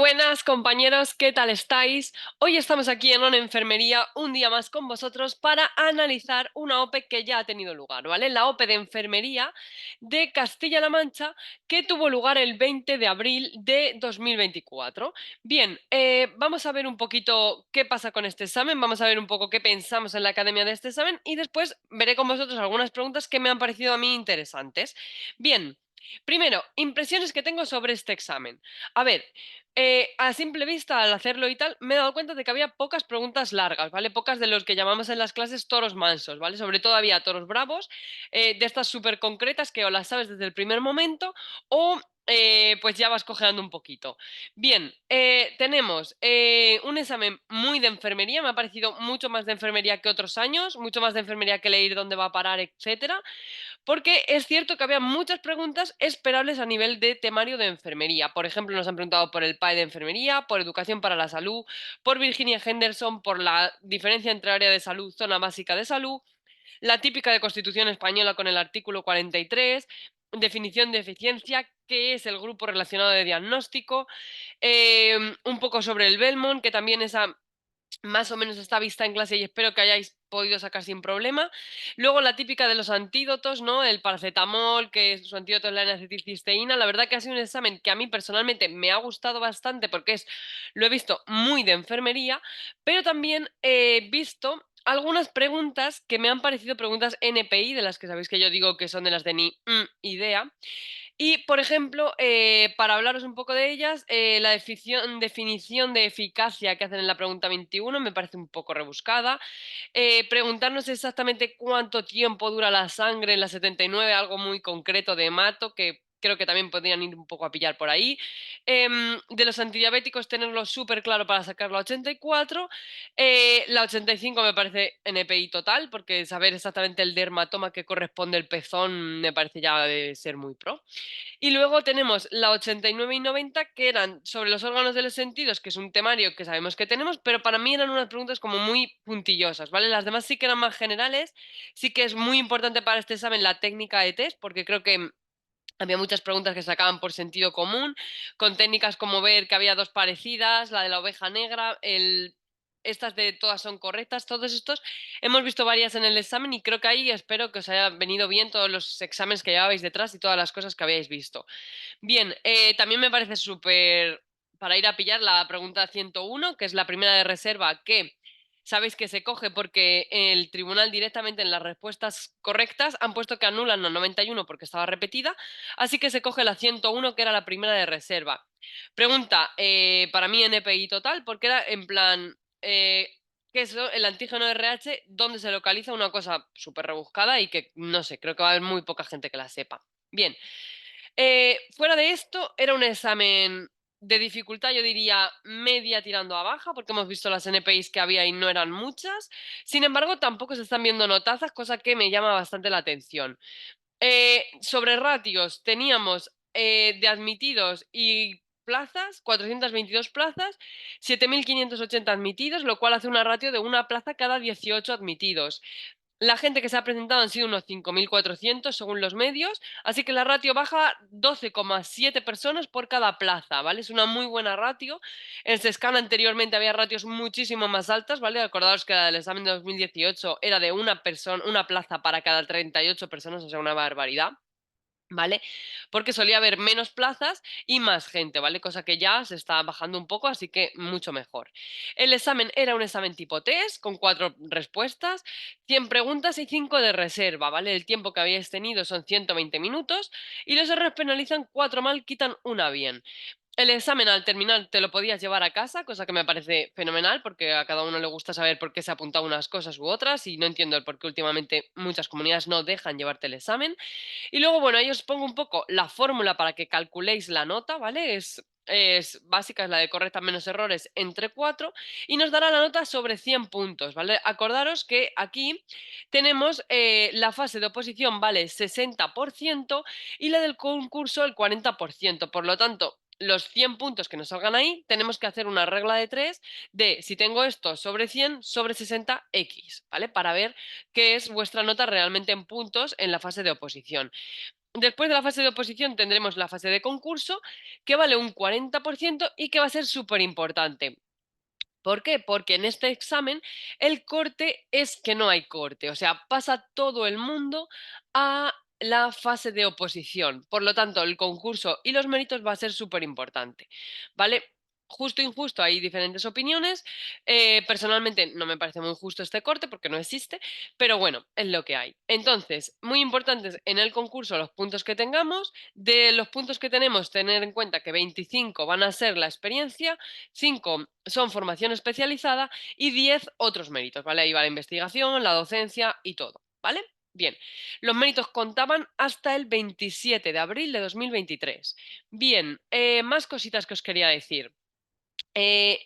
Buenas compañeros, ¿qué tal estáis? Hoy estamos aquí en una enfermería un día más con vosotros para analizar una OPE que ya ha tenido lugar, ¿vale? La OPE de enfermería de Castilla-La Mancha que tuvo lugar el 20 de abril de 2024. Bien, vamos a ver un poquito qué pasa con este examen, vamos a ver un poco qué pensamos en la academia de este examen y después veré con vosotros algunas preguntas que me han parecido a mí interesantes. Bien, primero, impresiones que tengo sobre este examen. A ver, a simple vista, al hacerlo y tal, me he dado cuenta de que había pocas preguntas largas, ¿vale? Pocas de los que llamamos en las clases toros mansos, ¿vale? Sobre todo había toros bravos, de estas súper concretas que o las sabes desde el primer momento o pues ya vas cojeando un poquito. Bien, tenemos un examen muy de enfermería, me ha parecido mucho más de enfermería que otros años, mucho más de enfermería que leer dónde va a parar, etcétera. Porque es cierto que había muchas preguntas esperables a nivel de temario de enfermería. Por ejemplo, nos han preguntado por el PAE de enfermería, por educación para la salud, por Virginia Henderson, por la diferencia entre área de salud, zona básica de salud, la típica de Constitución española con el artículo 43, definición de eficiencia, qué es el grupo relacionado de diagnóstico, un poco sobre el Belmont, que también esa más o menos está vista en clase y espero que hayáis podido sacar sin problema. Luego la típica de los antídotos, ¿no? El paracetamol, que su antídoto es la N-acetilcisteína. La verdad que ha sido un examen que a mí personalmente me ha gustado bastante porque lo he visto muy de enfermería, pero también he visto algunas preguntas que me han parecido preguntas NPI, de las que sabéis que yo digo que son de las de ni idea. Y, por ejemplo, para hablaros un poco de ellas, la definición de eficacia que hacen en la pregunta 21 me parece un poco rebuscada. Preguntarnos exactamente cuánto tiempo dura la sangre en la 79, algo muy concreto de hemato, que creo que también podrían ir un poco a pillar por ahí. De los antidiabéticos, tenerlo súper claro para sacar la 84. La 85 me parece NPI total, porque saber exactamente el dermatoma que corresponde al pezón me parece ya de ser muy pro. Y luego tenemos la 89 y 90, que eran sobre los órganos de los sentidos, que es un temario que sabemos que tenemos, pero para mí eran unas preguntas como muy puntillosas, ¿vale? Las demás sí que eran más generales, sí que es muy importante para este examen la técnica de test, porque creo que había muchas preguntas que sacaban por sentido común, con técnicas como ver que había dos parecidas, la de la oveja negra, estas de todas son correctas, todos estos. Hemos visto varias en el examen y creo que ahí espero que os haya venido bien todos los exámenes que llevabais detrás y todas las cosas que habíais visto. Bien, también me parece súper para ir a pillar la pregunta 101, que es la primera de reserva, que sabéis que se coge porque el tribunal directamente en las respuestas correctas han puesto que anulan la 91 porque estaba repetida, así que se coge la 101, que era la primera de reserva. Pregunta, para mí NPI total, porque era en plan, ¿qué es el antígeno RH? ¿Dónde se localiza? Una cosa súper rebuscada y que, no sé, creo que va a haber muy poca gente que la sepa. Bien, fuera de esto, era un examen de dificultad, yo diría media tirando a baja, porque hemos visto las NPIs que había y no eran muchas. Sin embargo, tampoco se están viendo notazas, cosa que me llama bastante la atención. Sobre ratios, teníamos de admitidos y plazas, 422 plazas, 7.580 admitidos, lo cual hace una ratio de una plaza cada 18 admitidos. La gente que se ha presentado han sido unos 5.400 según los medios, así que la ratio baja 12,7 personas por cada plaza, ¿vale? Es una muy buena ratio. En SESCAN anteriormente había ratios muchísimo más altas, ¿vale? Acordaos que la del examen de 2018 era de una persona, una plaza para cada 38 personas, o sea, una barbaridad. ¿Vale? Porque solía haber menos plazas y más gente, ¿vale? Cosa que ya se está bajando un poco, así que mucho mejor. El examen era un examen tipo test, con 4 respuestas, 100 preguntas y 5 de reserva, ¿vale? El tiempo que habíais tenido son 120 minutos y los errores penalizan 4 mal, quitan una bien. El examen al terminar te lo podías llevar a casa, cosa que me parece fenomenal porque a cada uno le gusta saber por qué se ha apuntado unas cosas u otras y no entiendo el por qué últimamente muchas comunidades no dejan llevarte el examen. Y luego, bueno, ahí os pongo un poco la fórmula para que calculéis la nota, ¿vale? Es básica, es la de correcta menos errores entre 4 y nos dará la nota sobre 100 puntos, ¿vale? Acordaros que aquí tenemos la fase de oposición vale 60% y la del concurso el 40%. Por lo tanto, los 100 puntos que nos salgan ahí, tenemos que hacer una regla de 3 de si tengo esto sobre 100, sobre 60x, ¿vale? Para ver qué es vuestra nota realmente en puntos en la fase de oposición. Después de la fase de oposición tendremos la fase de concurso, que vale un 40% y que va a ser súper importante. ¿Por qué? Porque en este examen el corte es que no hay corte, o sea, pasa todo el mundo a la fase de oposición. Por lo tanto, el concurso y los méritos va a ser súper importante, ¿vale? Justo, injusto, hay diferentes opiniones. Personalmente no me parece muy justo este corte porque no existe, pero bueno, es lo que hay. Entonces, muy importantes en el concurso los puntos que tengamos. De los puntos que tenemos, tener en cuenta que 25 van a ser la experiencia, 5 son formación especializada y 10 otros méritos, ¿vale? Ahí va la investigación, la docencia y todo, ¿vale? Bien, los méritos contaban hasta el 27 de abril de 2023. Bien, más cositas que os quería decir. Eh,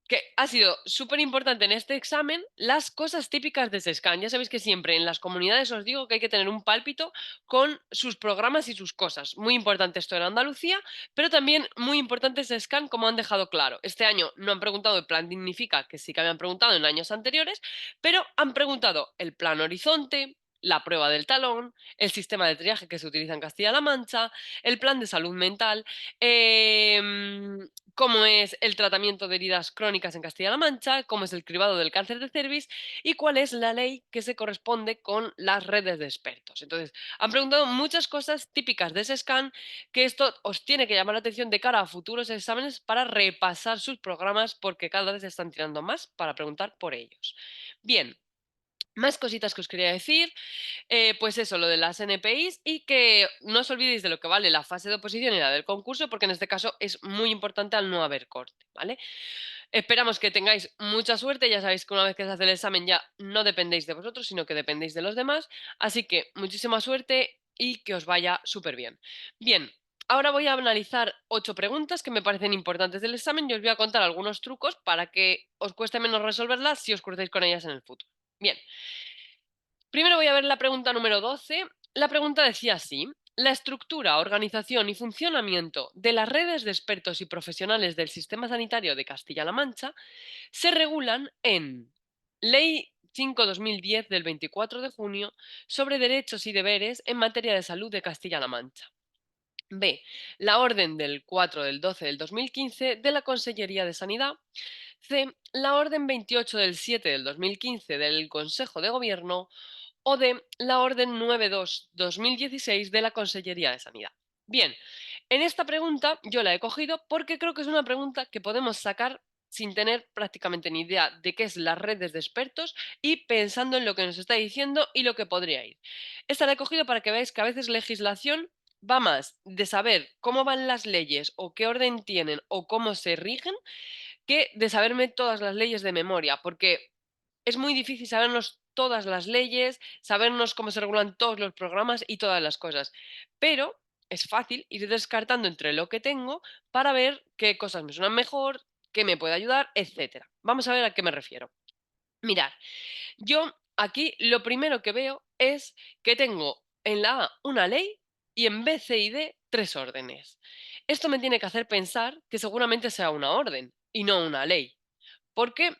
que ha sido súper importante en este examen las cosas típicas de SESCAN. Ya sabéis que siempre en las comunidades os digo que hay que tener un pálpito con sus programas y sus cosas. Muy importante esto en Andalucía, pero también muy importante SESCAN, como han dejado claro. Este año no han preguntado el plan Dignifica, que sí que habían preguntado en años anteriores, pero han preguntado el plan Horizonte, la prueba del talón, el sistema de triaje que se utiliza en Castilla-La Mancha, el plan de salud mental, cómo es el tratamiento de heridas crónicas en Castilla-La Mancha, cómo es el cribado del cáncer de cervix y cuál es la ley que se corresponde con las redes de expertos. Entonces, han preguntado muchas cosas típicas de ese scan que esto os tiene que llamar la atención de cara a futuros exámenes para repasar sus programas porque cada vez se están tirando más para preguntar por ellos. Bien, más cositas que os quería decir. Pues eso, lo de las NPIs y que no os olvidéis de lo que vale la fase de oposición y la del concurso, porque en este caso es muy importante al no haber corte, ¿vale? Esperamos que tengáis mucha suerte, ya sabéis que una vez que se hace el examen ya no dependéis de vosotros, sino que dependéis de los demás, así que muchísima suerte y que os vaya súper bien. Bien, ahora voy a analizar 8 preguntas que me parecen importantes del examen y os voy a contar algunos trucos para que os cueste menos resolverlas si os crucéis con ellas en el futuro. Bien, primero voy a ver la pregunta número 12. La pregunta decía así: la estructura, organización y funcionamiento de las redes de expertos y profesionales del sistema sanitario de Castilla-La Mancha se regulan en Ley 5/2010 del 24 de junio sobre derechos y deberes en materia de salud de Castilla-La Mancha. B. La orden del 4 del 12 del 2015 de la Consellería de Sanidad. C. La orden 28 del 7 del 2015 del Consejo de Gobierno o de la Orden 92/2016 de la Consellería de Sanidad. Bien, en esta pregunta yo la he cogido porque creo que es una pregunta que podemos sacar sin tener prácticamente ni idea de qué es las redes de expertos y pensando en lo que nos está diciendo y lo que podría ir. Esta la he cogido para que veáis que a veces legislación va más de saber cómo van las leyes o qué orden tienen o cómo se rigen que de saberme todas las leyes de memoria, porque es muy difícil sabernos todas las leyes, sabernos cómo se regulan todos los programas y todas las cosas. Pero es fácil ir descartando entre lo que tengo para ver qué cosas me suenan mejor, qué me puede ayudar, etcétera. Vamos a ver a qué me refiero. Mirad, yo aquí lo primero que veo es que tengo en la A una ley y en B, C y D tres órdenes. Esto me tiene que hacer pensar que seguramente sea una orden y no una ley. ¿Por qué?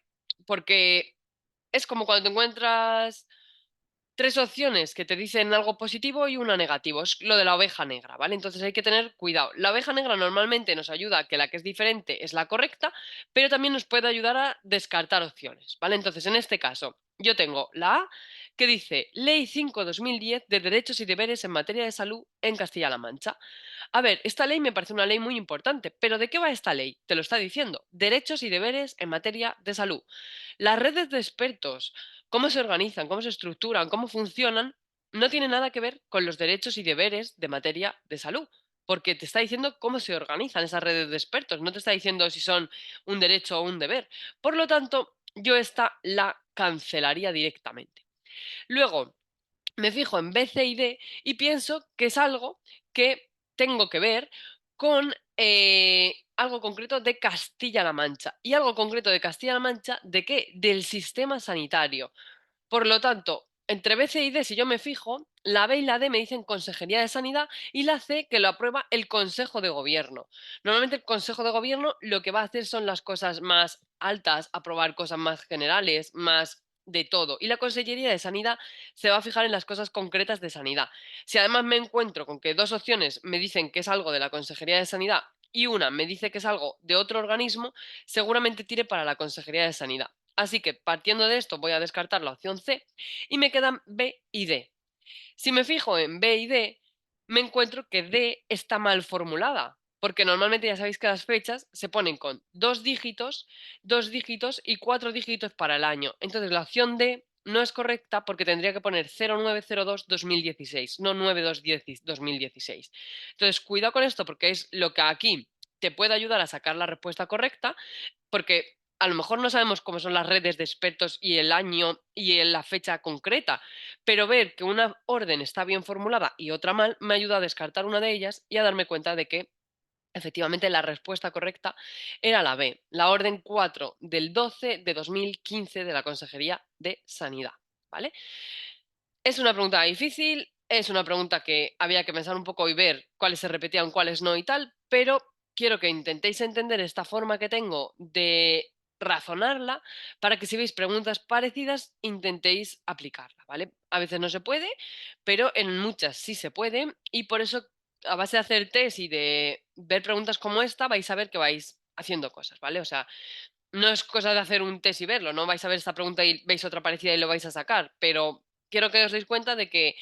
Porque es como cuando te encuentras tres opciones que te dicen algo positivo y una negativo. Es lo de la oveja negra, ¿vale? Entonces hay que tener cuidado. La oveja negra normalmente nos ayuda a que la que es diferente es la correcta, pero también nos puede ayudar a descartar opciones, ¿vale? Entonces, en este caso, yo tengo la A que dice Ley 5/2010 de Derechos y Deberes en materia de salud en Castilla-La Mancha. A ver, esta ley me parece una ley muy importante, pero ¿de qué va esta ley? Te lo está diciendo. Derechos y deberes en materia de salud. Las redes de expertos, cómo se organizan, cómo se estructuran, cómo funcionan, no tiene nada que ver con los derechos y deberes de materia de salud, porque te está diciendo cómo se organizan esas redes de expertos, no te está diciendo si son un derecho o un deber. Por lo tanto, yo esta la cancelaría directamente. Luego, me fijo en B, C y D y pienso que es algo que tengo que ver con algo concreto de Castilla-La Mancha. ¿Y algo concreto de Castilla-La Mancha de qué? Del sistema sanitario. Por lo tanto, entre B, C y D, si yo me fijo, la B y la D me dicen Consejería de Sanidad y la C que lo aprueba el Consejo de Gobierno. Normalmente el Consejo de Gobierno lo que va a hacer son las cosas más altas, aprobar cosas más generales, más de todo. Y la Consellería de Sanidad se va a fijar en las cosas concretas de sanidad. Si además me encuentro con que dos opciones me dicen que es algo de la Consejería de Sanidad y una me dice que es algo de otro organismo, seguramente tire para la Consejería de Sanidad. Así que partiendo de esto voy a descartar la opción C y me quedan B y D. Si me fijo en B y D, me encuentro que D está mal formulada, porque normalmente ya sabéis que las fechas se ponen con dos dígitos y cuatro dígitos para el año. Entonces la opción D no es correcta porque tendría que poner 0902-2016, no 9210-2016. Entonces, cuidado con esto porque es lo que aquí te puede ayudar a sacar la respuesta correcta, porque a lo mejor no sabemos cómo son las redes de expertos y el año y la fecha concreta, pero ver que una orden está bien formulada y otra mal me ayuda a descartar una de ellas y a darme cuenta de que efectivamente la respuesta correcta era la B, la orden 4 del 12 de 2015 de la Consejería de Sanidad. ¿Vale? Es una pregunta difícil, es una pregunta que había que pensar un poco y ver cuáles se repetían, cuáles no y tal, pero quiero que intentéis entender esta forma que tengo de razonarla para que si veis preguntas parecidas intentéis aplicarla, ¿vale? A veces no se puede, pero en muchas sí se puede y por eso a base de hacer test y de ver preguntas como esta vais a ver que vais haciendo cosas, ¿vale? O sea, no es cosa de hacer un test y verlo, no vais a ver esta pregunta y veis otra parecida y lo vais a sacar, pero quiero que os deis cuenta de que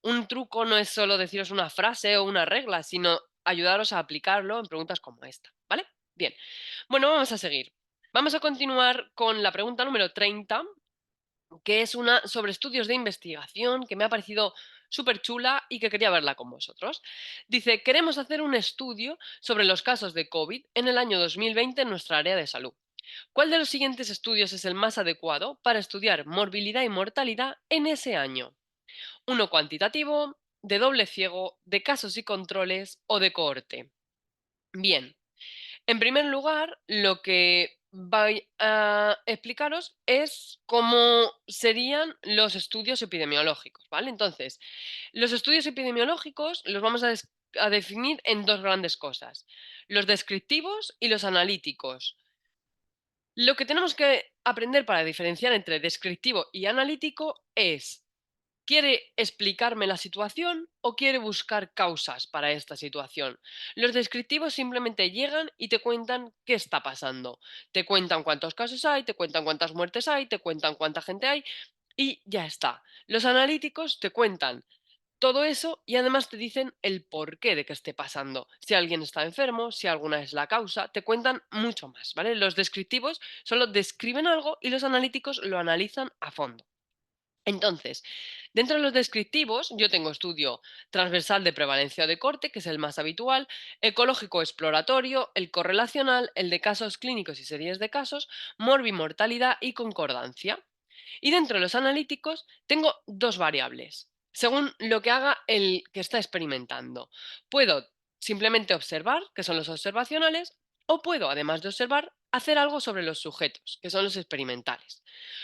un truco no es solo deciros una frase o una regla, sino ayudaros a aplicarlo en preguntas como esta, ¿vale? Bien, bueno, vamos a seguir. Vamos a continuar con la pregunta número 30, que es una sobre estudios de investigación que me ha parecido súper chula y que quería verla con vosotros. Dice, queremos hacer un estudio sobre los casos de COVID en el año 2020 en nuestra área de salud. ¿Cuál de los siguientes estudios es el más adecuado para estudiar morbilidad y mortalidad en ese año? Uno cuantitativo, de doble ciego, de casos y controles o de cohorte. Bien, en primer lugar, lo que voy a explicaros es cómo serían los estudios epidemiológicos, ¿vale? Entonces, los estudios epidemiológicos los vamos a definir en dos grandes cosas, los descriptivos y los analíticos. Lo que tenemos que aprender para diferenciar entre descriptivo y analítico es, ¿quiere explicarme la situación o quiere buscar causas para esta situación? Los descriptivos simplemente llegan y te cuentan qué está pasando. Te cuentan cuántos casos hay, te cuentan cuántas muertes hay, te cuentan cuánta gente hay y ya está. Los analíticos te cuentan todo eso y además te dicen el porqué de que esté pasando. Si alguien está enfermo, si alguna es la causa, te cuentan mucho más, ¿vale? Los descriptivos solo describen algo y los analíticos lo analizan a fondo. Entonces, dentro de los descriptivos, yo tengo estudio transversal de prevalencia o de corte, que es el más habitual, ecológico exploratorio, el correlacional, el de casos clínicos y series de casos, morbimortalidad y concordancia. Y dentro de los analíticos tengo dos variables, según lo que haga el que está experimentando. Puedo simplemente observar, que son los observacionales, o puedo, además de observar, hacer algo sobre los sujetos, que son los experimentales.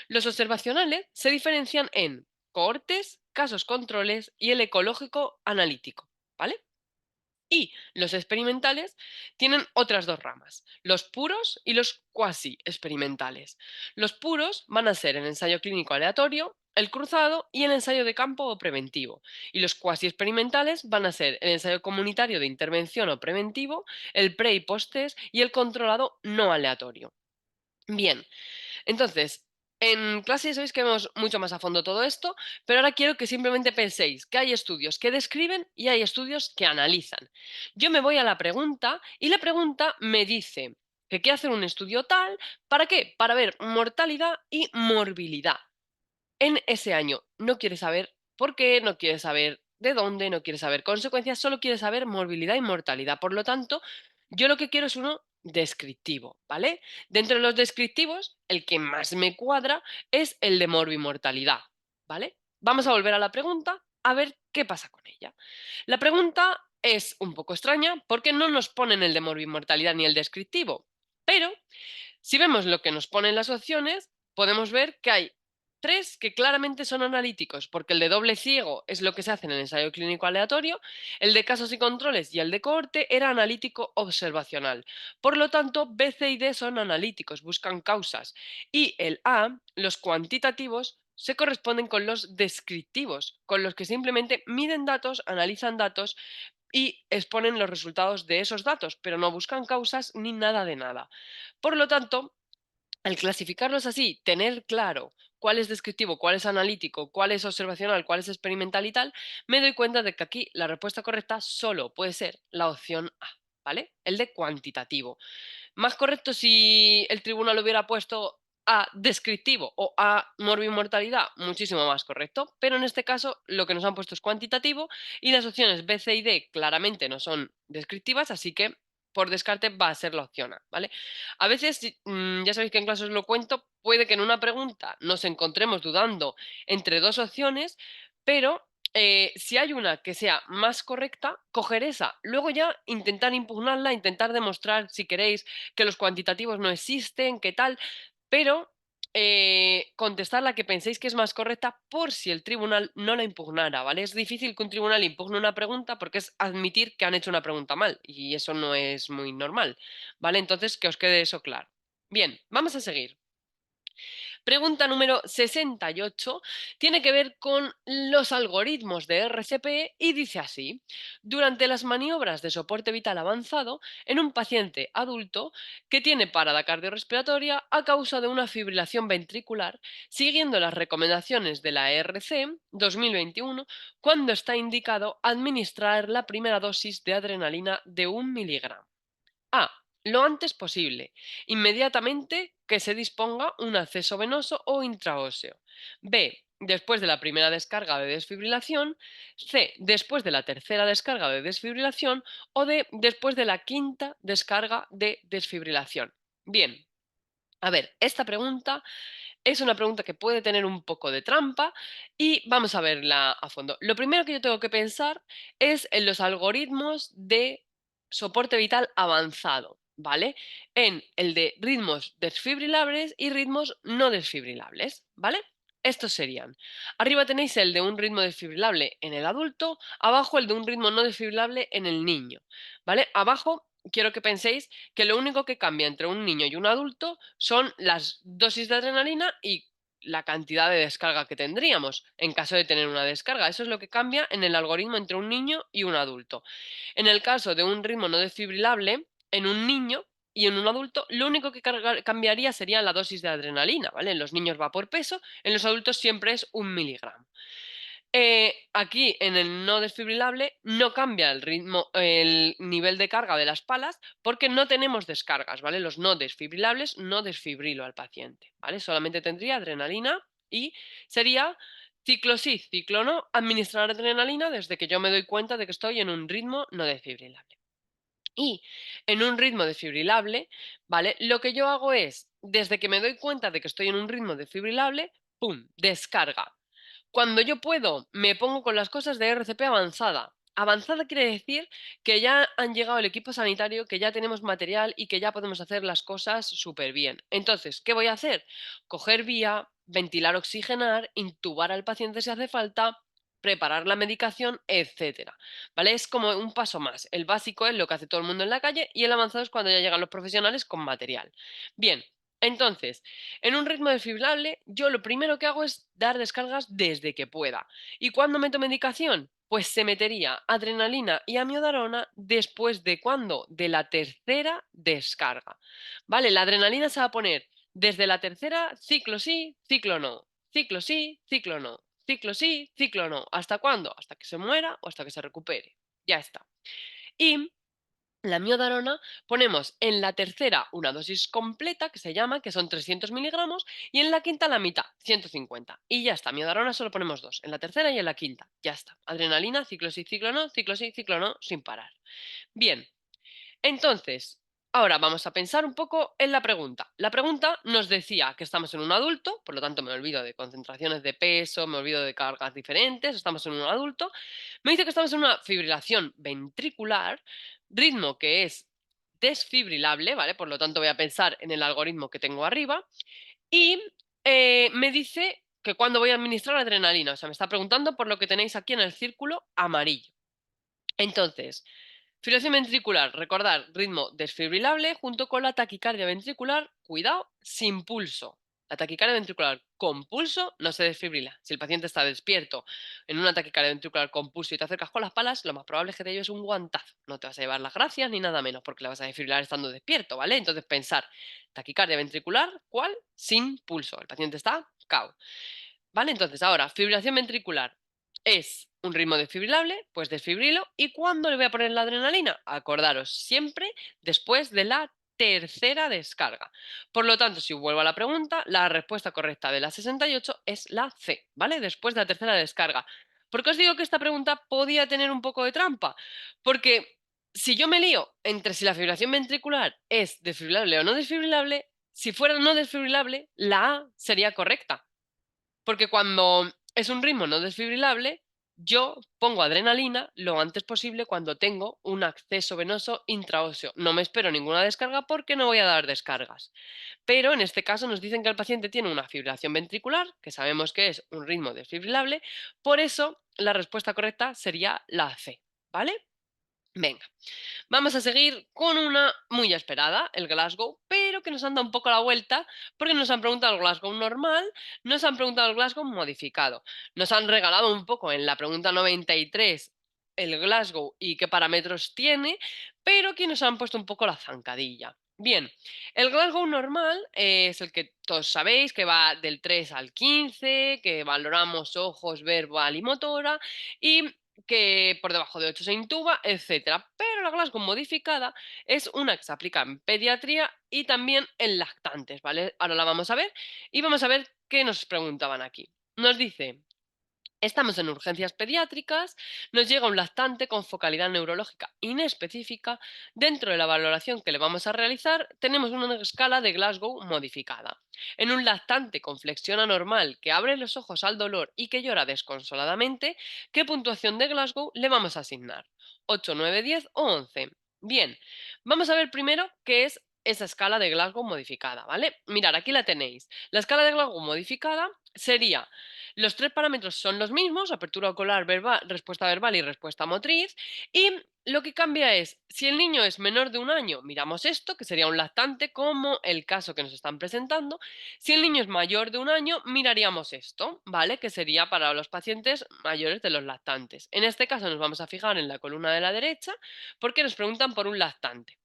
Los observacionales se diferencian en cohortes, casos controles y el ecológico analítico, ¿vale? Y los experimentales tienen otras dos ramas, los puros y los cuasi experimentales. Los puros van a ser el ensayo clínico aleatorio, el cruzado y el ensayo de campo o preventivo. Y los cuasi experimentales van a ser el ensayo comunitario de intervención o preventivo, el pre y post-test y el controlado no aleatorio. Bien, entonces, en clase ya sabéis que vemos mucho más a fondo todo esto, pero ahora quiero que simplemente penséis que hay estudios que describen y hay estudios que analizan. Yo me voy a la pregunta y la pregunta me dice que quiere hacer un estudio tal, ¿para qué? Para ver mortalidad y morbilidad en ese año. No quiere saber por qué, no quiere saber de dónde, no quiere saber consecuencias, solo quiere saber morbilidad y mortalidad. Por lo tanto, yo lo que quiero es uno descriptivo, ¿vale? Dentro de los descriptivos, el que más me cuadra es el de morbimortalidad, ¿vale? Vamos a volver a la pregunta a ver qué pasa con ella. La pregunta es un poco extraña porque no nos ponen el de morbimortalidad ni el descriptivo, pero si vemos lo que nos ponen las opciones, podemos ver que hay 3 que claramente son analíticos, porque el de doble ciego es lo que se hace en el ensayo clínico aleatorio, el de casos y controles y el de cohorte era analítico observacional. Por lo tanto, B, C y D son analíticos, buscan causas. Y el A, los cuantitativos, se corresponden con los descriptivos, con los que simplemente miden datos, analizan datos y exponen los resultados de esos datos, pero no buscan causas ni nada de nada. Por lo tanto, al clasificarlos así, tener claro cuál es descriptivo, cuál es analítico, cuál es observacional, cuál es experimental y tal, me doy cuenta de que aquí la respuesta correcta solo puede ser la opción A, ¿vale? El de cuantitativo. Más correcto si el tribunal hubiera puesto A descriptivo o A morbimortalidad, muchísimo más correcto, pero en este caso lo que nos han puesto es cuantitativo y las opciones B, C y D claramente no son descriptivas, así que por descarte va a ser la opción A, ¿vale? A veces, ya sabéis que en clase os lo cuento, puede que en una pregunta nos encontremos dudando entre dos opciones, pero si hay una que sea más correcta, coger esa. Luego ya intentar impugnarla, intentar demostrar, si queréis, que los cuantitativos no existen, qué tal, pero contestar la que penséis que es más correcta por si el tribunal no la impugnara, ¿vale? Es difícil que un tribunal impugne una pregunta porque es admitir que han hecho una pregunta mal y eso no es muy normal, ¿vale? Entonces, que os quede eso claro. Bien, vamos a seguir. Pregunta número 68 tiene que ver con los algoritmos de RCP y dice así: durante las maniobras de soporte vital avanzado en un paciente adulto que tiene parada cardiorrespiratoria a causa de una fibrilación ventricular, siguiendo las recomendaciones de la ERC 2021, cuando está indicado administrar la primera dosis de adrenalina de 1 miligramo. A. Lo antes posible, inmediatamente que se disponga un acceso venoso o intraóseo. B. Después de la primera descarga de desfibrilación. C. Después de la tercera descarga de desfibrilación. O D. Después de la quinta descarga de desfibrilación. Bien, a ver, esta pregunta es una pregunta que puede tener un poco de trampa y vamos a verla a fondo. Lo primero que yo tengo que pensar es en los algoritmos de soporte vital avanzado, ¿vale? En el de ritmos desfibrilables y ritmos no desfibrilables, ¿vale? Estos serían. Arriba tenéis el de un ritmo desfibrilable en el adulto, abajo el de un ritmo no desfibrilable en el niño, ¿vale? Abajo quiero que penséis que lo único que cambia entre un niño y un adulto son las dosis de adrenalina y la cantidad de descarga que tendríamos en caso de tener una descarga. Eso es lo que cambia en el algoritmo entre un niño y un adulto. En el caso de un ritmo no desfibrilable, en un niño y en un adulto, lo único que cambiaría sería la dosis de adrenalina, ¿vale? En los niños va por peso, en los adultos siempre es 1 miligramo. Aquí en el no desfibrilable no cambia el ritmo, el nivel de carga de las palas porque no tenemos descargas, ¿vale? Los no desfibrilables no desfibrilo al paciente, ¿vale? Solamente tendría adrenalina y sería ciclo sí, ciclo no, administrar adrenalina desde que yo me doy cuenta de que estoy en un ritmo no desfibrilable. Y en un ritmo desfibrilable, ¿vale? Lo que yo hago es, desde que me doy cuenta de que estoy en un ritmo desfibrilable, ¡pum! Descarga. Cuando yo puedo, me pongo con las cosas de RCP avanzada. Avanzada quiere decir que ya han llegado el equipo sanitario, que ya tenemos material y que ya podemos hacer las cosas súper bien. Entonces, ¿qué voy a hacer? Coger vía, ventilar, oxigenar, intubar al paciente si hace falta, preparar la medicación, etcétera. ¿Vale? Es como un paso más. El básico es lo que hace todo el mundo en la calle y el avanzado es cuando ya llegan los profesionales con material. Bien, entonces, en un ritmo desfibrilable, yo lo primero que hago es dar descargas desde que pueda. ¿Y cuándo meto medicación? Pues se metería adrenalina y amiodarona después de cuándo? De la tercera descarga. ¿Vale? La adrenalina se va a poner desde la tercera, ciclo sí, ciclo no. Ciclo sí, ciclo no. Ciclo sí, ciclo no. ¿Hasta cuándo? Hasta que se muera o hasta que se recupere. Ya está. Y la miodarona ponemos en la tercera una dosis completa, que se llama, que son 300 miligramos, y en la quinta la mitad, 150. Y ya está, miodarona solo ponemos dos, en la tercera y en la quinta. Ya está. Adrenalina, ciclo sí, ciclo no, sin parar. Bien, entonces, ahora vamos a pensar un poco en la pregunta. La pregunta nos decía que estamos en un adulto, por lo tanto me olvido de concentraciones de peso, me olvido de cargas diferentes, estamos en un adulto. Me dice que estamos en una fibrilación ventricular, ritmo que es desfibrilable, ¿vale? Por lo tanto voy a pensar en el algoritmo que tengo arriba. Y me dice que cuándo voy a administrar adrenalina. O sea, me está preguntando por lo que tenéis aquí en el círculo amarillo. Entonces, fibrilación ventricular, recordar, ritmo desfibrilable junto con la taquicardia ventricular, cuidado, sin pulso. La taquicardia ventricular con pulso no se desfibrila. Si el paciente está despierto en una taquicardia ventricular con pulso y te acercas con las palas, lo más probable es que te lleves un guantazo. No te vas a llevar las gracias ni nada menos porque la vas a desfibrilar estando despierto, ¿vale? Entonces pensar, taquicardia ventricular, ¿cuál? Sin pulso. El paciente está cao. ¿Vale? Entonces, ahora, fibrilación ventricular es un ritmo desfibrilable, pues desfibrilo. ¿Y cuándo le voy a poner la adrenalina? Acordaros, siempre después de la tercera descarga. Por lo tanto, si vuelvo a la pregunta, la respuesta correcta de la 68 es la C, ¿vale? Después de la tercera descarga. ¿Por qué os digo que esta pregunta podía tener un poco de trampa? Porque si yo me lío entre si la fibrilación ventricular es desfibrilable o no desfibrilable, si fuera no desfibrilable, la A sería correcta. Porque cuando es un ritmo no desfibrilable, yo pongo adrenalina lo antes posible cuando tengo un acceso venoso intraóseo. No me espero ninguna descarga porque no voy a dar descargas. Pero en este caso nos dicen que el paciente tiene una fibrilación ventricular, que sabemos que es un ritmo desfibrilable, por eso la respuesta correcta sería la C, ¿vale? Venga. Vamos a seguir con una muy esperada, el Glasgow, pero que nos han dado un poco la vuelta porque nos han preguntado el Glasgow normal, nos han preguntado el Glasgow modificado. Nos han regalado un poco en la pregunta 93 el Glasgow y qué parámetros tiene, pero aquí nos han puesto un poco la zancadilla. Bien, el Glasgow normal es el que todos sabéis que va del 3 al 15, que valoramos ojos, verbal y motora, y que por debajo de 8 se intuba, etcétera. Pero la Glasgow modificada es una que se aplica en pediatría y también en lactantes, ¿vale? Ahora la vamos a ver y vamos a ver qué nos preguntaban aquí. Nos dice, estamos en urgencias pediátricas, nos llega un lactante con focalidad neurológica inespecífica. Dentro de la valoración que le vamos a realizar, tenemos una escala de Glasgow modificada. En un lactante con flexión anormal que abre los ojos al dolor y que llora desconsoladamente, ¿qué puntuación de Glasgow le vamos a asignar? ¿8, 9, 10 o 11? Bien, vamos a ver primero qué es esa escala de Glasgow modificada, ¿vale? Mirad, aquí la tenéis. La escala de Glasgow modificada sería: los tres parámetros son los mismos, apertura ocular, respuesta verbal y respuesta motriz, y lo que cambia es, si el niño es menor de un año, miramos esto, que sería un lactante, como el caso que nos están presentando. Si el niño es mayor de un año, miraríamos esto, ¿vale? Que sería para los pacientes mayores de los lactantes. En este caso nos vamos a fijar en la columna de la derecha, porque nos preguntan por un lactante.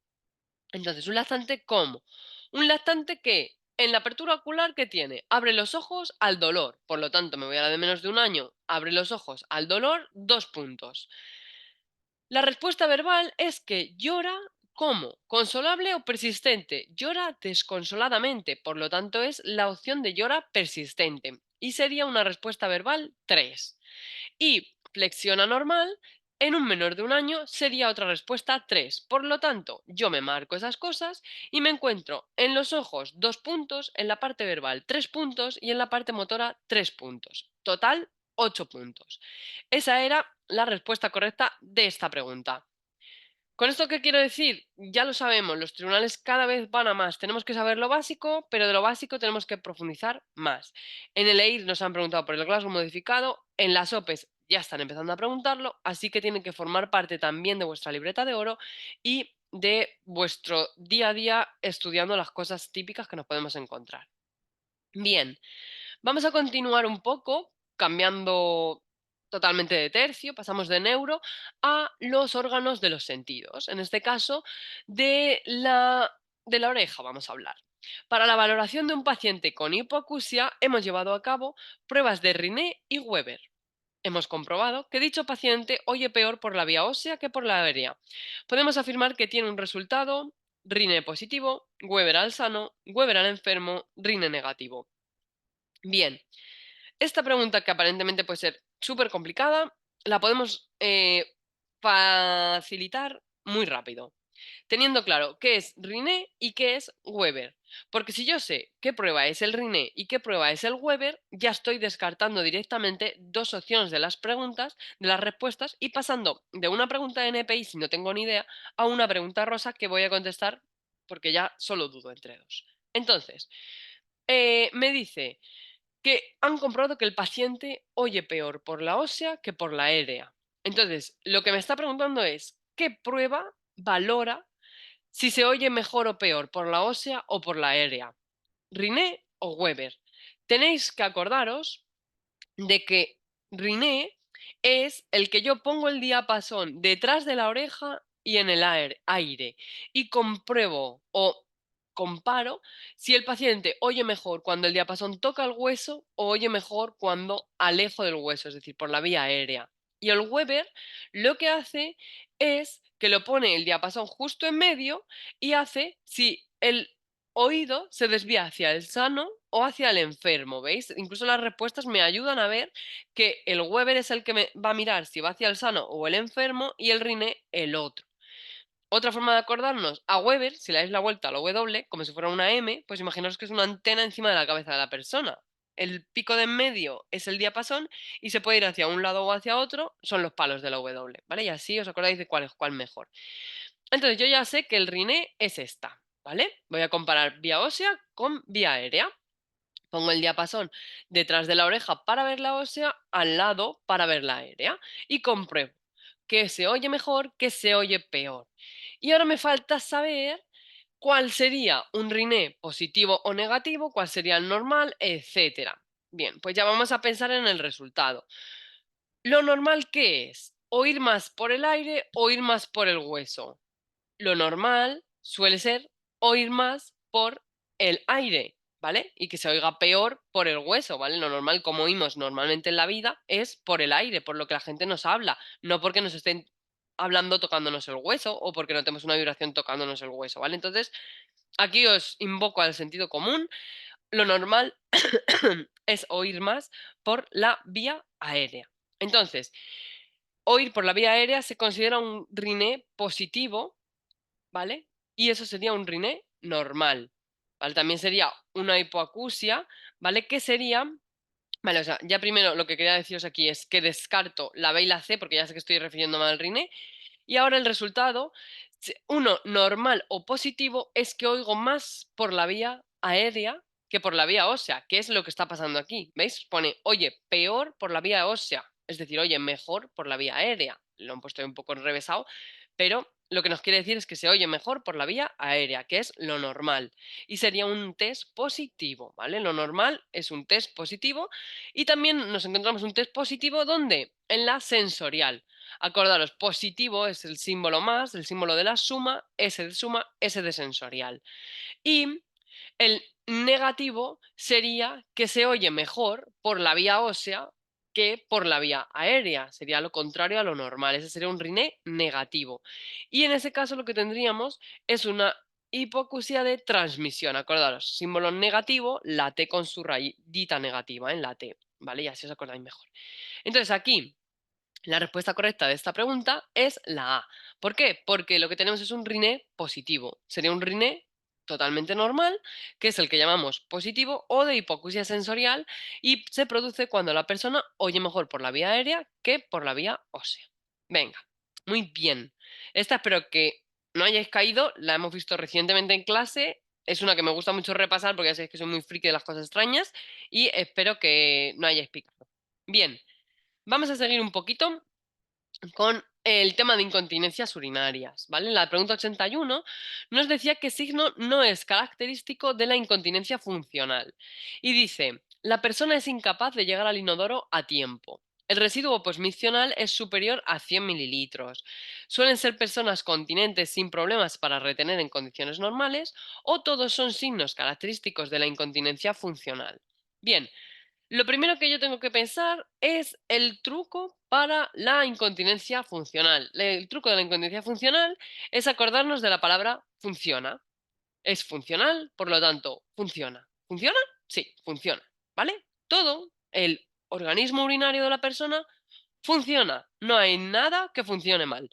Entonces, ¿un lactante cómo? Un lactante que en la apertura ocular que tiene, abre los ojos al dolor. Por lo tanto, me voy a la de menos de un año, abre los ojos al dolor, 2 puntos. La respuesta verbal es que llora como consolable o persistente. Llora desconsoladamente, por lo tanto es la opción de llora persistente. Y sería una respuesta verbal 3. Y flexión anormal en un menor de un año sería otra respuesta 3. Por lo tanto, yo me marco esas cosas y me encuentro en los ojos 2 puntos, en la parte verbal 3 puntos y en la parte motora 3 puntos. Total, 8 puntos. Esa era la respuesta correcta de esta pregunta. ¿Con esto qué quiero decir? Ya lo sabemos, los tribunales cada vez van a más. Tenemos que saber lo básico, pero de lo básico tenemos que profundizar más. En el EIR nos han preguntado por el Glasgow modificado, en las OPEs ya están empezando a preguntarlo, así que tienen que formar parte también de vuestra libreta de oro y de vuestro día a día estudiando las cosas típicas que nos podemos encontrar. Bien, vamos a continuar un poco, cambiando totalmente de tercio, pasamos de neuro a los órganos de los sentidos. En este caso, de la oreja vamos a hablar. Para la valoración de un paciente con hipoacusia, hemos llevado a cabo pruebas de Riné y Weber. Hemos comprobado que dicho paciente oye peor por la vía ósea que por la aérea. Podemos afirmar que tiene un resultado Riné positivo, Weber al sano, Weber al enfermo, Riné negativo. Bien, esta pregunta, que aparentemente puede ser súper complicada, la podemos facilitar muy rápido, teniendo claro qué es Riné y qué es Weber. Porque si yo sé qué prueba es el Riné y qué prueba es el Weber, ya estoy descartando directamente dos opciones de las preguntas, de las respuestas, y pasando de una pregunta de NPI, si no tengo ni idea, a una pregunta rosa que voy a contestar porque ya solo dudo entre dos. Entonces, me dice, que han comprobado que el paciente oye peor por la ósea que por la aérea. Entonces, lo que me está preguntando es, ¿qué prueba valora si se oye mejor o peor por la ósea o por la aérea? ¿Riné o Weber? Tenéis que acordaros de que Riné es el que yo pongo el diapasón detrás de la oreja y en el aire y compruebo o comparo si el paciente oye mejor cuando el diapasón toca el hueso o oye mejor cuando alejo del hueso, es decir, por la vía aérea. Y el Weber lo que hace es que lo pone el diapasón justo en medio y hace si el oído se desvía hacia el sano o hacia el enfermo, ¿veis? Incluso las respuestas me ayudan a ver que el Weber es el que me va a mirar si va hacia el sano o el enfermo y el Riné el otro. Otra forma de acordarnos, a Weber, si le dais la vuelta a la W, como si fuera una M, pues imaginaos que es una antena encima de la cabeza de la persona. El pico de en medio es el diapasón y se puede ir hacia un lado o hacia otro, son los palos de la W, ¿vale? Y así os acordáis de cuál es cuál mejor. Entonces yo ya sé que el Riné es esta, ¿vale? Voy a comparar vía ósea con vía aérea. Pongo el diapasón detrás de la oreja para ver la ósea, al lado para ver la aérea y compruebo que se oye mejor, que se oye peor. Y ahora me falta saber cuál sería un Riné positivo o negativo, cuál sería el normal, etcétera. Bien, pues ya vamos a pensar en el resultado. ¿Lo normal qué es? ¿Oír más por el aire o oír más por el hueso? Lo normal suele ser oír más por el aire, ¿vale? Y que se oiga peor por el hueso, ¿vale? Lo normal, como oímos normalmente en la vida, es por el aire, por lo que la gente nos habla, no porque nos estén hablando tocándonos el hueso o porque no tenemos una vibración tocándonos el hueso, ¿vale? Entonces, aquí os invoco al sentido común. Lo normal es oír más por la vía aérea. Entonces, oír por la vía aérea se considera un riné positivo, ¿vale? Y eso sería un riné normal, ¿vale? También sería una hipoacusia, ¿vale? Que sería, vale, o sea, ya primero lo que quería deciros aquí es que descarto la B y la C, porque ya sé que estoy refiriéndome al riné, y ahora el resultado, uno normal o positivo, es que oigo más por la vía aérea que por la vía ósea, que es lo que está pasando aquí. ¿Veis? Pone, oye, peor por la vía ósea, es decir, oye, mejor por la vía aérea. Lo han puesto un poco enrevesado, pero lo que nos quiere decir es que se oye mejor por la vía aérea, que es lo normal. Y sería un test positivo, ¿vale? Lo normal es un test positivo y también nos encontramos un test positivo ¿dónde? En la sensorial. Acordaros, positivo es el símbolo más, el símbolo de la suma, S de sensorial. Y el negativo sería que se oye mejor por la vía ósea que por la vía aérea. Sería lo contrario a lo normal. Ese sería un riné negativo. Y en ese caso lo que tendríamos es una hipoacusia de transmisión. Acordaros, símbolo negativo, la T con su rayita negativa en la T. ¿Vale? Y así os acordáis mejor. Entonces aquí la respuesta correcta de esta pregunta es la A. ¿Por qué? Porque lo que tenemos es un riné positivo. Sería un riné totalmente normal, que es el que llamamos positivo o de hipoacusia sensorial y se produce cuando la persona oye mejor por la vía aérea que por la vía ósea. Venga, muy bien. Esta espero que no hayáis caído, la hemos visto recientemente en clase. Es una que me gusta mucho repasar porque ya sabéis que soy muy friki de las cosas extrañas y espero que no hayáis picado. Bien, vamos a seguir un poquito con el tema de incontinencias urinarias, ¿vale? La pregunta 81 nos decía que signo no es característico de la incontinencia funcional. Y dice, la persona es incapaz de llegar al inodoro a tiempo. El residuo posmiccional es superior a 100 mililitros. Suelen ser personas continentes sin problemas para retener en condiciones normales o todos son signos característicos de la incontinencia funcional. Bien, lo primero que yo tengo que pensar es el truco para la incontinencia funcional. El truco de la incontinencia funcional es acordarnos de la palabra funciona. Es funcional, por lo tanto, funciona. ¿Funciona? Sí, funciona. ¿Vale? Todo el organismo urinario de la persona funciona. No hay nada que funcione mal.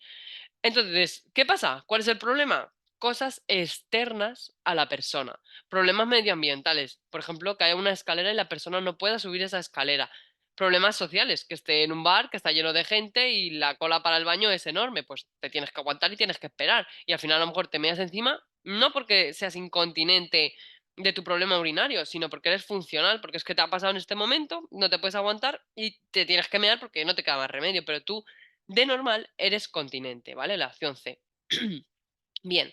Entonces, ¿qué pasa? ¿Cuál es el problema? Cosas externas a la persona. Problemas medioambientales. Por ejemplo, que haya una escalera y la persona no pueda subir esa escalera. Problemas sociales, que esté en un bar, que está lleno de gente y la cola para el baño es enorme. Pues te tienes que aguantar y tienes que esperar. Y al final a lo mejor te meas encima, no porque seas incontinente de tu problema urinario, sino porque eres funcional, porque es que te ha pasado en este momento, no te puedes aguantar y te tienes que mear porque no te queda más remedio, pero tú de normal eres continente, ¿vale? La opción C. Bien,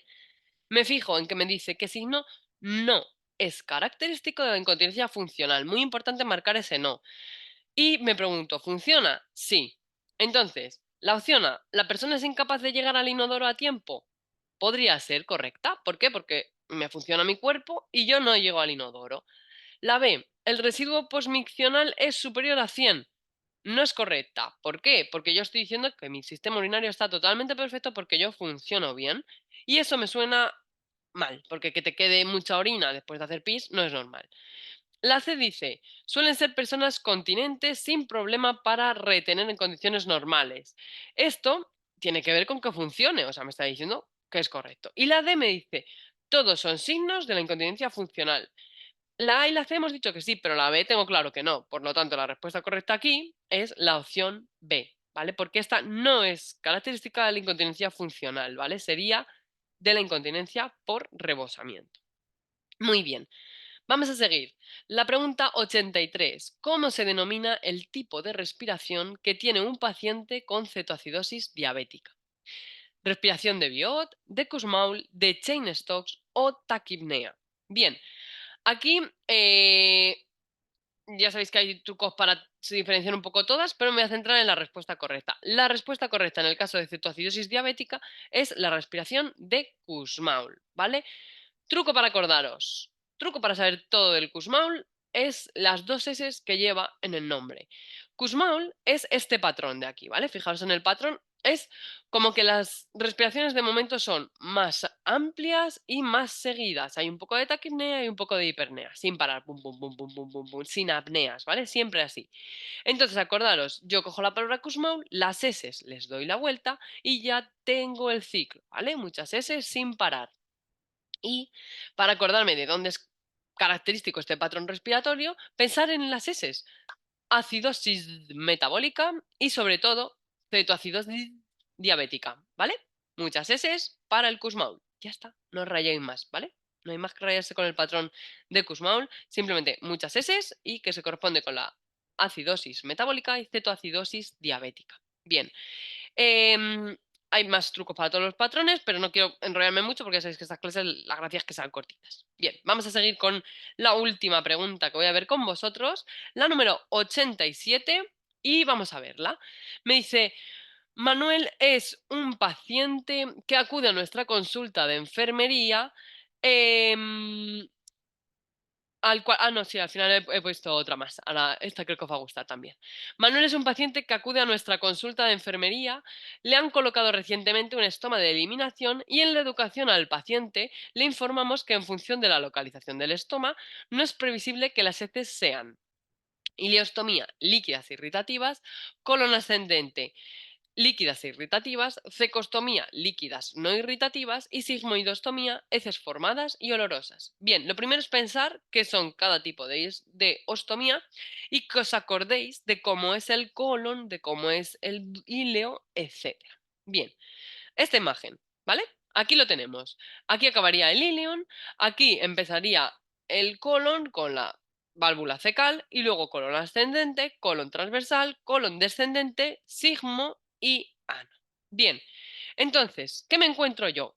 me fijo en que me dice qué signo no es característico de la incontinencia funcional. Muy importante marcar ese no. Y me pregunto, ¿funciona? Sí. Entonces, la opción A, ¿la persona es incapaz de llegar al inodoro a tiempo? Podría ser correcta. ¿Por qué? Porque me funciona mi cuerpo y yo no llego al inodoro. La B, el residuo posmiccional es superior a 100. No es correcta. ¿Por qué? Porque yo estoy diciendo que mi sistema urinario está totalmente perfecto porque yo funciono bien. Y eso me suena mal, porque que te quede mucha orina después de hacer pis no es normal. La C dice, suelen ser personas continentes sin problema para retener en condiciones normales. Esto tiene que ver con que funcione, o sea, me está diciendo que es correcto. Y la D me dice, todos son signos de la incontinencia funcional. La A y la C hemos dicho que sí, pero la B tengo claro que no. Por lo tanto, la respuesta correcta aquí es la opción B, ¿vale? Porque esta no es característica de la incontinencia funcional, ¿vale? Sería de la incontinencia por rebosamiento. Muy bien. Vamos a seguir. La pregunta 83. ¿Cómo se denomina el tipo de respiración que tiene un paciente con cetoacidosis diabética? Respiración de Biot, de Kussmaul, de Cheyne-Stokes o taquipnea. Bien, aquí ya sabéis que hay trucos para diferenciar un poco todas, pero me voy a centrar en la respuesta correcta. La respuesta correcta en el caso de cetoacidosis diabética es la respiración de Kussmaul, ¿vale? Truco para acordaros. Truco para saber todo del Kussmaul es las dos S que lleva en el nombre. Kussmaul es este patrón de aquí, ¿vale? Fijaos en el patrón. Es como que las respiraciones de momento son más amplias y más seguidas. Hay un poco de taquipnea y un poco de hipernea, sin parar, pum, pum, pum, pum, pum, pum, pum, sin apneas, ¿vale? Siempre así. Entonces, acordaros, yo cojo la palabra Kussmaul, las S les doy la vuelta y ya tengo el ciclo, ¿vale? Muchas S sin parar. Y para acordarme de dónde es característico este patrón respiratorio, pensar en las S, acidosis metabólica y sobre todo cetoacidosis diabética, ¿vale? Muchas S para el Kussmaul. Ya está, no os rayéis más, ¿vale? No hay más que rayarse con el patrón de Kussmaul, simplemente muchas S y que se corresponde con la acidosis metabólica y cetoacidosis diabética. Bien, Em, hay más trucos para todos los patrones, pero no quiero enrollarme mucho porque ya sabéis que estas clases la gracia es que sean cortitas. Bien, vamos a seguir con la última pregunta que voy a ver con vosotros, la número 87, y vamos a verla. Me dice, Manuel es un paciente que acude a nuestra consulta de enfermería. em, no, sí, al final he puesto otra más. Ahora, esta creo que os va a gustar también. Manuel es un paciente que acude a nuestra consulta de enfermería. Le han colocado recientemente un estoma de eliminación y en la educación al paciente le informamos que en función de la localización del estoma no es previsible que las heces sean ileostomía, líquidas irritativas, colon ascendente, líquidas e irritativas, cecostomía, líquidas no irritativas y sigmoidostomía, heces formadas y olorosas. Bien, lo primero es pensar qué son cada tipo de ostomía y que os acordéis de cómo es el colon, de cómo es el íleo, etc. Bien, esta imagen, ¿vale? Aquí lo tenemos. Aquí acabaría el íleon, aquí empezaría el colon con la válvula cecal y luego colon ascendente, colon transversal, colon descendente, sigmo y ano. Bien, entonces, ¿qué me encuentro yo?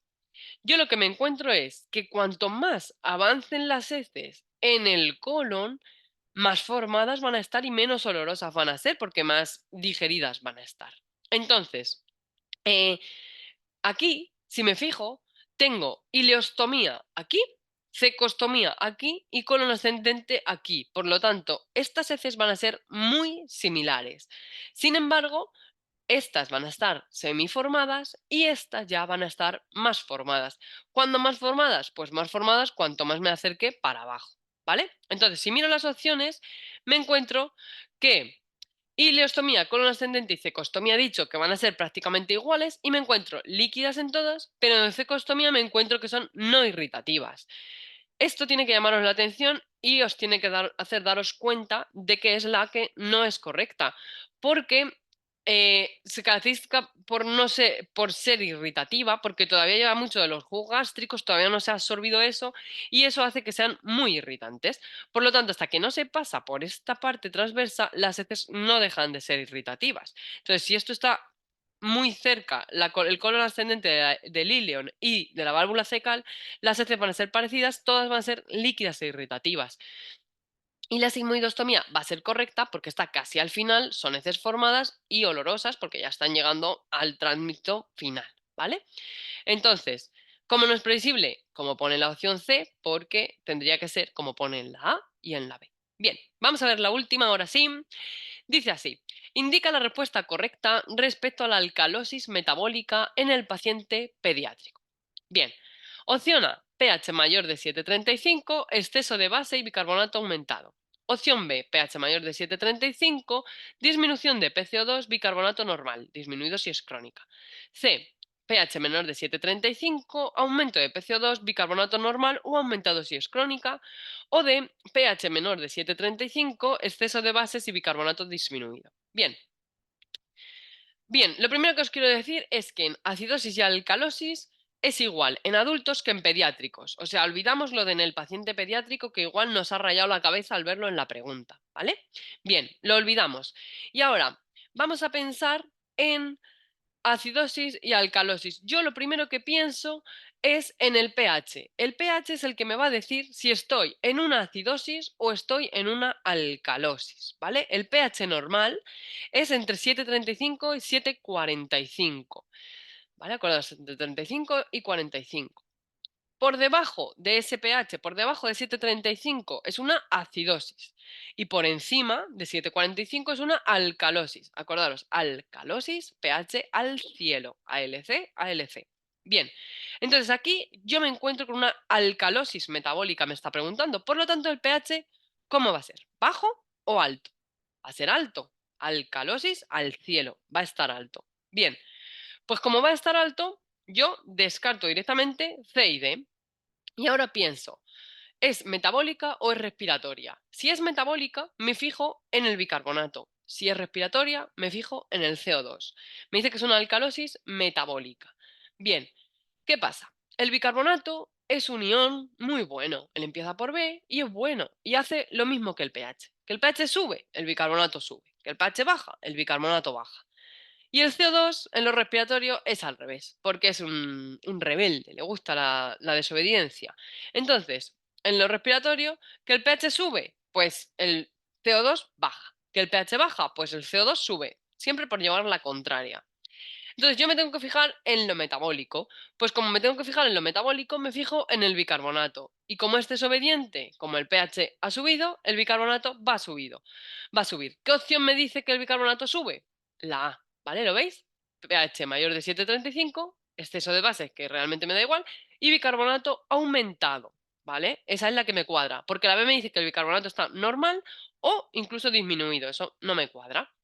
Yo lo que me encuentro es que cuanto más avancen las heces en el colon, más formadas van a estar y menos olorosas van a ser porque más digeridas van a estar. Entonces, eh, aquí, si me fijo, tengo ileostomía aquí, cecostomía aquí y colon ascendente aquí. Por lo tanto, estas heces van a ser muy similares. Sin embargo, estas van a estar semiformadas y estas ya van a estar más formadas. ¿Cuándo más formadas? Pues más formadas cuanto más me acerque para abajo, ¿vale? Entonces, si miro las opciones, me encuentro que ileostomía, colon ascendente y cecostomía he dicho que van a ser prácticamente iguales y me encuentro líquidas en todas, pero en cecostomía me encuentro que son no irritativas. Esto tiene que llamaros la atención y os tiene que hacer daros cuenta de que es la que no es correcta, porque Se caracteriza por no ser, por ser irritativa, porque todavía lleva mucho de los jugos gástricos, todavía no se ha absorbido eso, y eso hace que sean muy irritantes. Por lo tanto, hasta que no se pasa por esta parte transversa, las heces no dejan de ser irritativas. Entonces, si esto está muy cerca, el colon ascendente del ileón y de la válvula cecal, las heces van a ser parecidas, todas van a ser líquidas e irritativas. Y la sigmoidostomía va a ser correcta porque está casi al final, son heces formadas y olorosas porque ya están llegando al tránsito final, ¿vale? Entonces, como no es previsible, como pone en la opción C, porque tendría que ser como pone en la A y en la B. Bien, vamos a ver la última, ahora sí. Dice así, indica la respuesta correcta respecto a la alcalosis metabólica en el paciente pediátrico. Bien, opción A, pH mayor de 7,35, exceso de base y bicarbonato aumentado. Opción B, pH mayor de 7,35, disminución de PCO2, bicarbonato normal, disminuido si es crónica. C, pH menor de 7,35, aumento de PCO2, bicarbonato normal o aumentado si es crónica. O D, pH menor de 7,35, exceso de bases y bicarbonato disminuido. Bien, Bien, lo primero que os quiero decir es que en acidosis y alcalosis es igual en adultos que en pediátricos. O sea, olvidamos lo de en el paciente pediátrico que igual nos ha rayado la cabeza al verlo en la pregunta, ¿vale? Bien, lo olvidamos. Y ahora vamos a pensar en acidosis y alcalosis. Yo lo primero que pienso es en el pH. El pH es el que me va a decir si estoy en una acidosis o estoy en una alcalosis, ¿vale? El pH normal es entre 7,35 y 7,45, ¿vale? Acordaos, entre 35 y 45. Por debajo de ese pH, por debajo de 7,35 es una acidosis y por encima de 7,45 es una alcalosis. Acordaros, alcalosis, pH al cielo, ALC, ALC. Bien, entonces aquí yo me encuentro con una alcalosis metabólica, me está preguntando. Por lo tanto, el pH, ¿cómo va a ser? ¿Bajo o alto? Va a ser alto. Alcalosis al cielo, va a estar alto. Bien, pues como va a estar alto, yo descarto directamente C y D. Y ahora pienso, ¿es metabólica o es respiratoria? Si es metabólica, me fijo en el bicarbonato. Si es respiratoria, me fijo en el CO2. Me dice que es una alcalosis metabólica. Bien, ¿qué pasa? El bicarbonato es un ion muy bueno. Él empieza por B y es bueno. Y hace lo mismo que el pH. Que el pH sube, el bicarbonato sube. Que el pH baja, el bicarbonato baja. Y el CO2 en lo respiratorio es al revés, porque es un rebelde, le gusta la desobediencia. Entonces, en lo respiratorio, que el pH sube, pues el CO2 baja. Que el pH baja, pues el CO2 sube. Siempre por llevar la contraria. Entonces, yo me tengo que fijar en lo metabólico. Pues como me tengo que fijar en lo metabólico, me fijo en el bicarbonato. Y como este es obediente, como el pH ha subido, el bicarbonato va subido. Va a subir. ¿Qué opción me dice que el bicarbonato sube? La A, ¿vale? ¿Lo veis? pH mayor de 7,35, exceso de bases, que realmente me da igual, y bicarbonato aumentado, ¿vale? Esa es la que me cuadra, porque la B me dice que el bicarbonato está normal o incluso disminuido. Eso no me cuadra.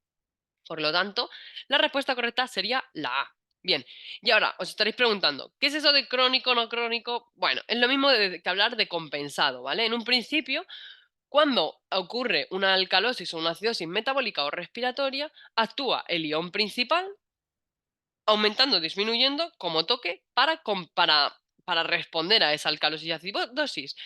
Por lo tanto, la respuesta correcta sería la A. Bien, y ahora os estaréis preguntando, ¿qué es eso de crónico, no crónico? Bueno, es lo mismo que hablar de compensado, ¿vale? En un principio, cuando ocurre una alcalosis o una acidosis metabólica o respiratoria, actúa el ion principal aumentando o disminuyendo como toque para responder a esa alcalosis y acidosis.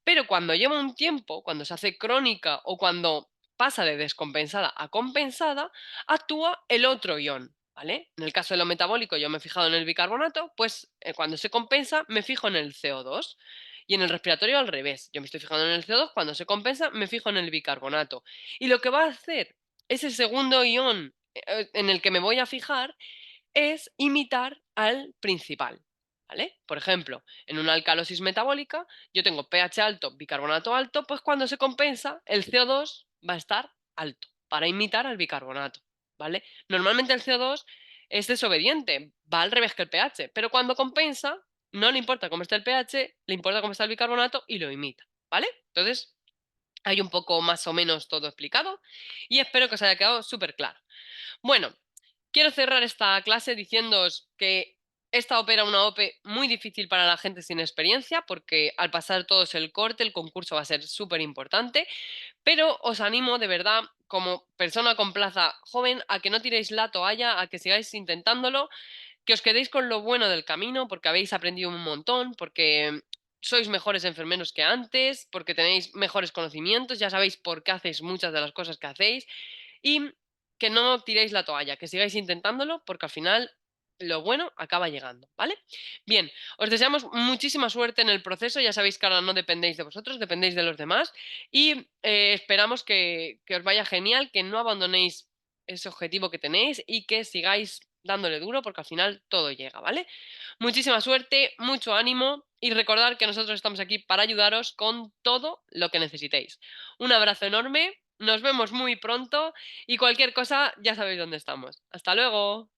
Pero cuando lleva un tiempo, cuando se hace crónica o cuando pasa de descompensada a compensada, actúa el otro ion. ¿Vale? En el caso de lo metabólico, yo me he fijado en el bicarbonato, pues cuando se compensa, me fijo en el CO2. Y en el respiratorio al revés. Yo me estoy fijando en el CO2, cuando se compensa, me fijo en el bicarbonato. Y lo que va a hacer ese segundo ion en el que me voy a fijar es imitar al principal, ¿vale? Por ejemplo, en una alcalosis metabólica, yo tengo pH alto, bicarbonato alto, pues cuando se compensa, el CO2 va a estar alto para imitar al bicarbonato, ¿vale? Normalmente el CO2 es desobediente, va al revés que el pH, pero cuando compensa, no le importa cómo está el pH, le importa cómo está el bicarbonato y lo imita, ¿vale? Entonces, hay un poco más o menos todo explicado y espero que os haya quedado súper claro. Bueno, quiero cerrar esta clase diciéndoos que esta OPE era una OPE muy difícil para la gente sin experiencia, porque al pasar todos el corte, el concurso va a ser súper importante, pero os animo de verdad como persona con plaza joven a que no tiréis la toalla, a que sigáis intentándolo, que os quedéis con lo bueno del camino, porque habéis aprendido un montón, porque sois mejores enfermeros que antes, porque tenéis mejores conocimientos, ya sabéis por qué hacéis muchas de las cosas que hacéis y que no tiréis la toalla, que sigáis intentándolo, porque al final lo bueno acaba llegando, ¿vale? Bien, os deseamos muchísima suerte en el proceso, ya sabéis que ahora no dependéis de vosotros, dependéis de los demás y esperamos que os vaya genial, que no abandonéis ese objetivo que tenéis y que sigáis dándole duro, porque al final todo llega, ¿vale? Muchísima suerte, mucho ánimo y recordad que nosotros estamos aquí para ayudaros con todo lo que necesitéis. Un abrazo enorme, nos vemos muy pronto y cualquier cosa ya sabéis dónde estamos. Hasta luego.